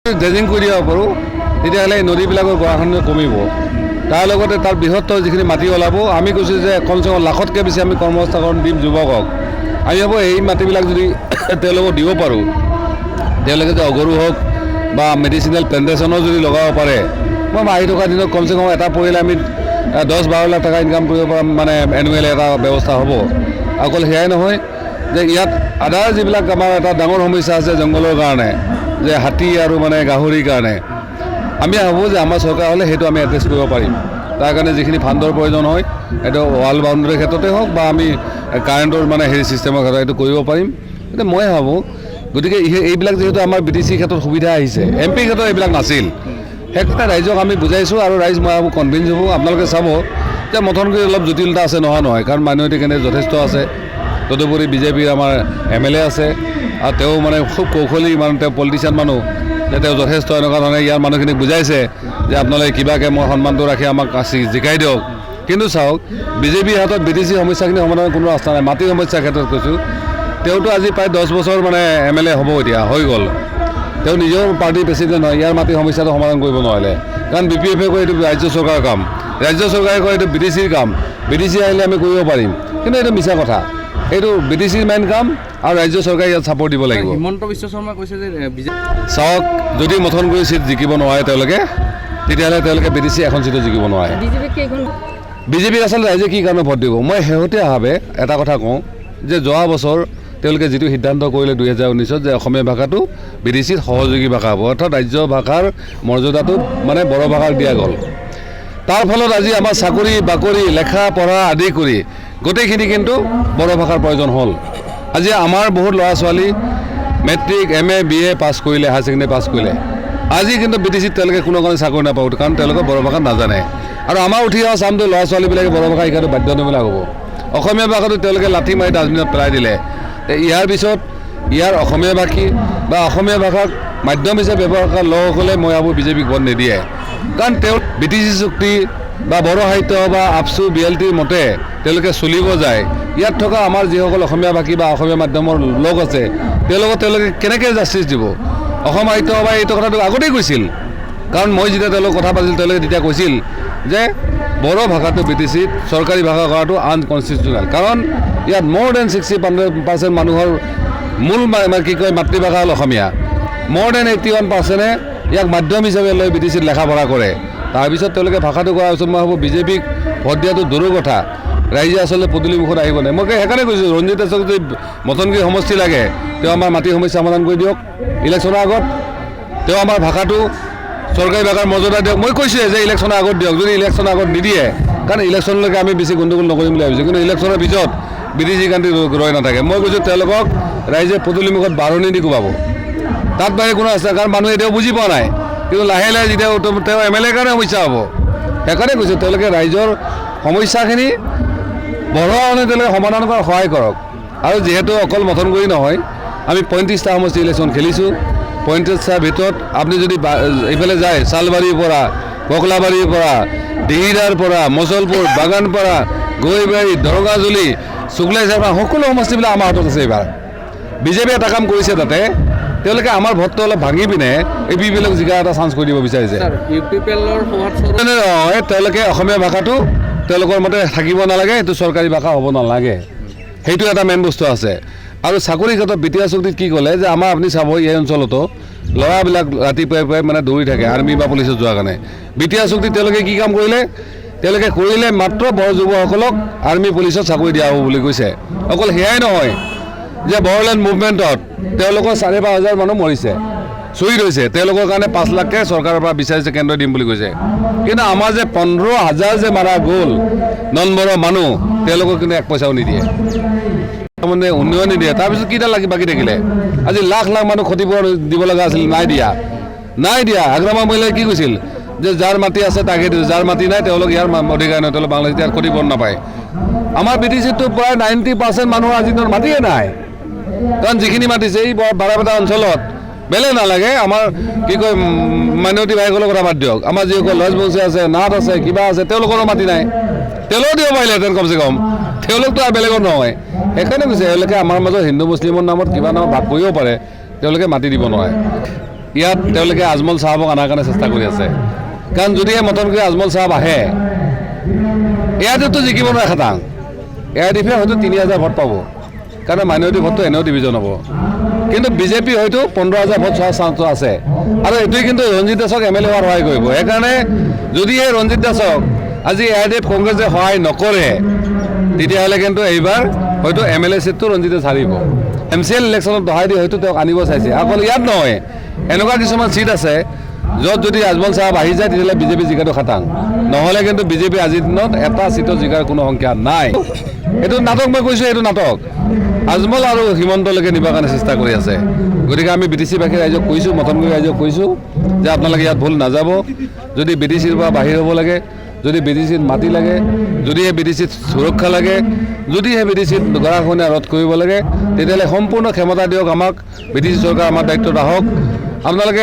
Dredging কৰি দিব পাৰোঁ তেতিয়াহ'লে এই নদীবিলাকৰ গৰাখহনীয়া কমিব। তাৰ লগতে তাৰ বৃহত্তৰ যিখিনি মাটি ওলাব, আমি কৈছোঁ যে কমচে কম লাখতকৈ বেছি আমি কৰ্মসংস্থাপন দিম যুৱকক। আমি ভাবোঁ এই মাটিবিলাক যদি তেওঁলোকক দিব পাৰোঁ, তেওঁলোকে যে অগৰু হওক বা মেডিচিনেল প্লেণ্টেশ্যনো যদি লগাব পাৰে, মই আহি থকা দিনত কমচে কম এটা পৰিয়ালে আমি 10-12 লাখ টকা ইনকাম কৰিব পৰা মানে এনুৱেল এটা ব্যৱস্থা হ'ব। অকল সেয়াই নহয় যে ইয়াত আদাৰ যিবিলাক আমাৰ এটা ডাঙৰ সমস্যা আছে জংঘলৰ কাৰণে, যে হাতী আৰু মানে গাহৰিৰ কাৰণে, আমি ভাবোঁ যে আমাৰ চৰকাৰ হ'লে সেইটো আমি এড্ৰেছ কৰিব পাৰিম। তাৰ কাৰণে যিখিনি ফাণ্ডৰ প্ৰয়োজন হয় এইটো ৱাল বাউণ্ডাৰীৰ ক্ষেত্ৰতে হওক বা আমি কাৰেণ্টৰ মানে হেৰি ছিষ্টেমৰ ক্ষেত্ৰত এইটো কৰিব পাৰিম। এতিয়া মই ভাবোঁ গতিকে এইবিলাক যিহেতু আমাৰ BTC ক্ষেত্ৰত সুবিধা আহিছে, MP ক্ষেত্ৰত এইবিলাক নাছিল, সেইকাৰণে ৰাইজক আমি বুজাইছোঁ আৰু ৰাইজ মই ভাবোঁ কনভিন্স হ'ব। আপোনালোকে চাব যে মথনগুৰিত অলপ জটিলতা আছে নহয়, কাৰণ মাইনৰিটি কেন্দ্ৰিক যথেষ্ট আছে। তদুপৰি বিজেপিৰ আমাৰ MLA আছে আৰু তেওঁ মানে খুব কৌশলী মানে তেওঁ পলিটিচিয়ান মানুহ, যে তেওঁ যথেষ্ট এনেকুৱা ধৰণে ইয়াৰ মানুহখিনিক বুজাইছে যে আপোনালোকে কিবাকৈ মই সন্মানটো ৰাখি আমাক জিকাই দিয়ক। কিন্তু চাওক বিজেপিৰ হাতত BTC সমস্যাখিনি সমাধানৰ কোনো ৰাস্তা নাই। মাটিৰ সমস্যাৰ ক্ষেত্ৰত কৈছোঁ, তেওঁতো আজি প্ৰায় 10 বছৰ মানে MLA হ'ব, এতিয়া হৈ গ'ল। তেওঁ নিজৰ পাৰ্টিৰ প্ৰেচিডেণ্ট হয়, ইয়াৰ মাটিৰ সমস্যাটো সমাধান কৰিব নোৱাৰিলে, কাৰণ BPF-এ কয় এইটো ৰাজ্য চৰকাৰৰ কাম, ৰাজ্য চৰকাৰে কয় এইটো BTCৰ কাম, BTC আহিলে আমি কৰিব পাৰিম। কিন্তু এইটো মিছা কথা, এইটো BTCৰ মেইন কাম আৰু ৰাজ্য চৰকাৰে ইয়াত ছাপোৰ্ট দিব লাগিব। হিমন্ত বিশ্ব শৰ্মাই কৈছে যে চাওক যদি মথনগুৰি চিট জিকিব নোৱাৰে তেওঁলোকে, তেতিয়াহ'লে তেওঁলোকে BTC এখন চিটো জিকিব নোৱাৰে। বিজেপিক আচলতে ৰাইজে কি কাৰণে ভোট দিব? মই শেহতীয়াভাৱে এটা কথা কওঁ যে যোৱা বছৰ তেওঁলোকে যিটো সিদ্ধান্ত কৰিলে 2019-ত যে অসমীয়া ভাষাটো BTCৰ সহযোগী ভাষা হ'ব, অৰ্থাৎ ৰাজ্য ভাষাৰ মৰ্যাদাটো মানে বড়ো ভাষাক দিয়া গ'ল। তাৰ ফলত আজি আমাৰ চাকৰি বাকৰি লেখা পঢ়া আদি কৰি গোটেইখিনি কিন্তু বড়ো ভাষাৰ প্ৰয়োজন হ'ল। আজি আমাৰ বহুত ল'ৰা ছোৱালী মেট্ৰিক MA BA পাছ কৰিলে, হায়াৰ ছেকেণ্ডেৰী পাছ কৰিলে, আজি কিন্তু BTCত তেওঁলোকে কোনো কাৰণে চাকৰি নাপাব, কাৰণ তেওঁলোকে বড়ো ভাষা নাজানে। আৰু আমাৰ উঠি অহা চামটো ল'ৰা ছোৱালীবিলাকে বড়ো ভাষা শিকাটো বাধ্যতামূলক হ'ব। অসমীয়া ভাষাটো তেওঁলোকে লাঠি মাৰি ডাষ্টবিনত পেলাই দিলে। ইয়াৰ পিছত ইয়াৰ অসমীয়া ভাষী বা অসমীয়া ভাষাক মাধ্যম হিচাপে ব্যৱহাৰ কৰা লোকসকলে মই ভাবোঁ বিজেপিক ভোট নিদিয়ে, কাৰণ তেওঁ BTC চুক্তি বা বড়ো সাহিত্য বা আপচু BLTৰ মতে তেওঁলোকে চলিব যায়। ইয়াত থকা আমাৰ যিসকল অসমীয়া ভাষী বা অসমীয়া মাধ্যমৰ লোক আছে তেওঁলোকে কেনেকৈ জাষ্টিছ দিব? অসম সাহিত্য সভাই এইটো কথাটো আগতেই কৈছিল, কাৰণ মই যেতিয়া তেওঁলোকক কথা পাতিছিল তেওঁলোকে তেতিয়া কৈছিল যে বড়ো ভাষাটো BTCত চৰকাৰী ভাষা কৰাটো আনকনষ্টিটিউচনেল, কাৰণ ইয়াত more than 60% মানুহৰ মূল কি কয় মাতৃভাষা হ'ল অসমীয়া। more than 81%-এ ইয়াক মাধ্যম হিচাপে লৈ BTCত লেখা পঢ়া কৰে। তাৰপিছত তেওঁলোকে ভাষাটো কৰাৰ পিছত মই ভাবোঁ বিজেপিক ভোট দিয়াটো দূৰৰ কথা, ৰাইজে আচলতে পদূলিমুখত আহিব নাই। মই সেইকাৰণে কৈছোঁ ৰঞ্জিত দাসক যদি মথনগুৰি সমষ্টি লাগে, তেওঁ আমাৰ মাটিৰ সমস্যা সমাধান কৰি দিয়ক ইলেকশ্যনৰ আগত, তেওঁ আমাৰ ভাষাটো চৰকাৰী ভাষাৰ মৰ্যাদা দিয়ক। মই কৈছোঁৱে যে ইলেকশ্যনৰ আগত দিয়ক, যদি ইলেকশ্যনৰ আগত নিদিয়ে, কাৰণ ইলেকশ্যনলৈকে আমি বেছি গণ্ডগোল নকৰিম বুলি ভাবিছোঁ, কিন্তু ইলেকশ্যনৰ পিছত BTC কাণ্ট্ৰি ৰৈ নাথাকে। মই কৈছোঁ তেওঁলোকক ৰাইজে পদূলিমুখত বাৰণি দি কোবাব, তাত বাহিৰে কোনো ৰাস্তা, কাৰণ মানুহে এতিয়াও বুজি পোৱা নাই, কিন্তু লাহে লাহে যেতিয়া তেওঁ MLA কাৰণে সমস্যা হ'ব। সেইকাৰণে কৈছোঁ তেওঁলোকে ৰাইজৰ সমস্যাখিনি বঢ়োৱানে তেওঁলোকে সমাধান কৰাত সহায় কৰক। আৰু যিহেতু অকল মথনগুৰি নহয়, আমি 35টা সমষ্টি ইলেকশ্যন খেলিছোঁ, 35টাৰ ভিতৰত আপুনি যদি এইফালে যায় চালবাৰীৰ পৰা, ককলাবাৰীৰ পৰা, দিহিৰাৰ পৰা, মচলপুৰ, বাগানপাৰা, গৈবাৰী, দৰগাজুলি, চুগলাই চাৰপা সকলো সমষ্টিবিলাক আমাৰ হাতত আছে। এইবাৰ বিজেপিয়ে এটা কাম কৰিছে, তাতে তেওঁলোকে আমাৰ ভোটটো অলপ ভাঙি পিনে APPLক জিকা এটা চান্স কৰি দিব বিচাৰিছে। তেওঁলোকে অসমীয়া ভাষাটো তেওঁলোকৰ মতে থাকিব নালাগে, এইটো চৰকাৰী ভাষা হ'ব নালাগে, সেইটো এটা মেইন বস্তু আছে। আৰু চাকৰি ক্ষেত্ৰত BTR চুক্তিত কি ক'লে যে আমাৰ আপুনি চাব এই অঞ্চলতো ল'ৰাবিলাক ৰাতিপুৱাই মানে দৌৰি থাকে আৰ্মি বা পুলিচত যোৱাৰ কাৰণে। BTR চুক্তিত তেওঁলোকে কি কাম কৰিলে? তেওঁলোকে কৰিলে মাত্ৰ বড়ো যুৱকসকলক আৰ্মি পুলিচত চাকৰি দিয়া হ'ব বুলি কৈছে। অকল সেয়াই নহয় যে বড়োলেণ্ড মুভমেণ্টত তেওঁলোকৰ 5,500 মানুহ মৰিছে, শ্বহীদ হৈছে, তেওঁলোকৰ কাৰণে 5 লাখকৈ চৰকাৰৰ পৰা বিচাৰিছে, কেন্দ্ৰই দিম বুলি কৈছে। কিন্তু আমাৰ যে 15,000 যে মাৰা গ'ল নন বড়ো মানুহ, তেওঁলোকক কিন্তু 1 পইচাও নিদিয়ে, মানে উন্নয়ন নিদিয়ে। তাৰপিছত কিটা বাকী থাকিলে? আজি লাখ লাখ মানুহ ক্ষতিপূৰণ দিব লগা আছিল, নাই দিয়া। আগ্ৰামা মহিলাই কি কৈছিল যে যাৰ মাটি আছে তাকে দিওঁ, যাৰ মাটি নাই তেওঁলোক ইয়াৰ অধিকাৰ নাই, তেওঁলোক বাংলাদেশ ইয়াৰ ক্ষতিপূৰণ নাপায়। আমাৰ BTCতো প্ৰায় 90% মানুহৰ আজি মাটিয়ে নাই, কাৰণ যিখিনি মাতিছে এই বাৰাপেটা অঞ্চলত বেলেগ নালাগে, আমাৰ কি কয় মাইনৰিটি ভাইসকলৰ কথা বাদ দিয়ক, আমাৰ যিসকল ৰাজবংশী আছে, নাথ আছে, কিবা আছে, তেওঁলোকৰো মাটি নাই, তেওঁলোকেও দিব পাৰিলেহেঁতেন কমচে কম, তেওঁলোকতো আৰু বেলেগৰ নহয়। সেইকাৰণে কৈছে এওঁলোকে আমাৰ মাজত হিন্দু মুছলিমৰ নামত কিবা নামত ভাগ কৰিব পাৰে, তেওঁলোকে মাটি দিব নোৱাৰে। ইয়াত তেওঁলোকে আজমল চাহাবক অনাৰ কাৰণে চেষ্টা কৰি আছে। কাৰণ যদিহে মথনগুৰি আজমল চাহাব আহে, এয়াৰডিএফটো জিকিব নোৱাৰে খাটাং। এয়াৰডিএফে হয়তো 3000 ভোট পাব, কাৰণ মাইনৰিটি ভোটটো এনেও ডিভিজন হ'ব। কিন্তু বিজেপি হয়তো 15,000 ভোট চোৱাৰ চান্সটো আছে। আৰু এইটোৱে কিন্তু ৰঞ্জিত দাসক MLA হোৱাৰ সহায় কৰিব। সেইকাৰণে যদিহে ৰঞ্জিত দাসক আজি এয়াৰডিএফ কংগ্ৰেছে সহায় নকৰে, তেতিয়াহ'লে কিন্তু এইবাৰ হয়তো MLA চিটটো ৰঞ্জিত দাস হাৰিব। MCL ইলেকশ্যনত দহাই দি হয়তো তেওঁক আনিব চাইছে। অকল ইয়াত নহয়, এনেকুৱা কিছুমান চিট আছে য'ত যদি আজমল চাহাব আহি যায় তেতিয়াহ'লে বিজেপি জিকাটো খাটাং। নহ'লে কিন্তু বিজেপি আজিৰ দিনত এটা চিটৰ জিকাৰ কোনো সংখ্যা নাই। এইটো নাটক, মই কৈছোঁ এইটো নাটক। আজমল আৰু হিমন্তলৈকে নিবৰ কাৰণে চেষ্টা কৰি আছে। গতিকে আমি BTC-বাসী ৰাইজক কৈছোঁ, মথনগুৰি ৰাইজক কৈছোঁ যে আপোনালোকে ইয়াত ভুল নাযাব। যদি BTCৰ পৰা বাহিৰ হ'ব লাগে, যদি BTCত মাটি লাগে, যদিহে BTCত সুৰক্ষা লাগে, যদিহে BTCত গৰাখহনীয়া ৰোধ কৰিব লাগে, তেতিয়াহ'লে সম্পূৰ্ণ ক্ষমতা দিয়ক আমাক। BTC চৰকাৰ আমাৰ দায়িত্বত আহক। আপোনালোকে